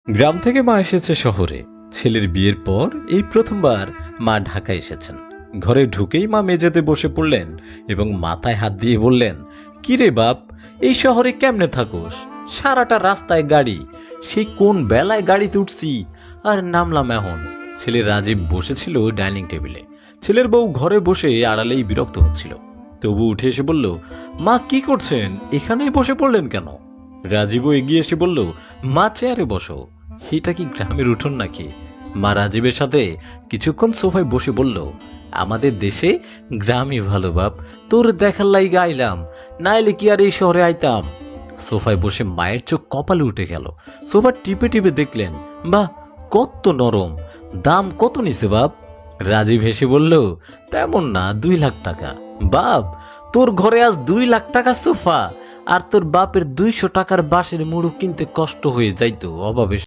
গ্রাম থেকে মা এসেছে শহরে। ছেলের বিয়ের পর এই প্রথমবার মা ঢাকা এসেছেন। ঘরে ঢুকেই মা মেঝেতে বসে পড়লেন এবং মাথায় হাত দিয়ে বললেন, কিরে বাপ, এই শহরে কেমনে থাকোস? সারাটা রাস্তায় গাড়ি, সেই কোন বেলায় গাড়িতে উঠছি আর নামলাম এখন। ছেলে রাজীব বসেছিল ডাইনিং টেবিলে। ছেলের বউ ঘরে বসে আড়ালেই বিরক্ত হচ্ছিল। তবু উঠে এসে বলল, মা কি করছেন, এখানেই বসে পড়লেন কেন? রাজীবও এগিয়ে এসে বলল, মা চেয়ারে বসো। এটা কি গ্রামের উঠোন নাকি? মা রাজীবের সাথে কিছুক্ষণ সোফায় বসে বলল, আমাদের দেশে গ্রামই ভালো বাপ, তোর দেখার লাইগা আইলাম, নাইলে কি আর এই শহরে আইতাম। সোফায় বসে মায়ের চোখ কপালে উঠে গেল। সোফা টিপে টিপে দেখলেন, বাহ, কত নরম, দাম কত নিছে বাপ? রাজীব হেসে বলল, তেমন না, 2 লাখ টাকা। বাপ, তোর ঘরে আজ 2 লাখ টাকা সোফা, আর তোর বাপের 200 টাকার বাঁশের মুড়ো কিনতে কষ্ট হয়ে যাইতো অভাবে।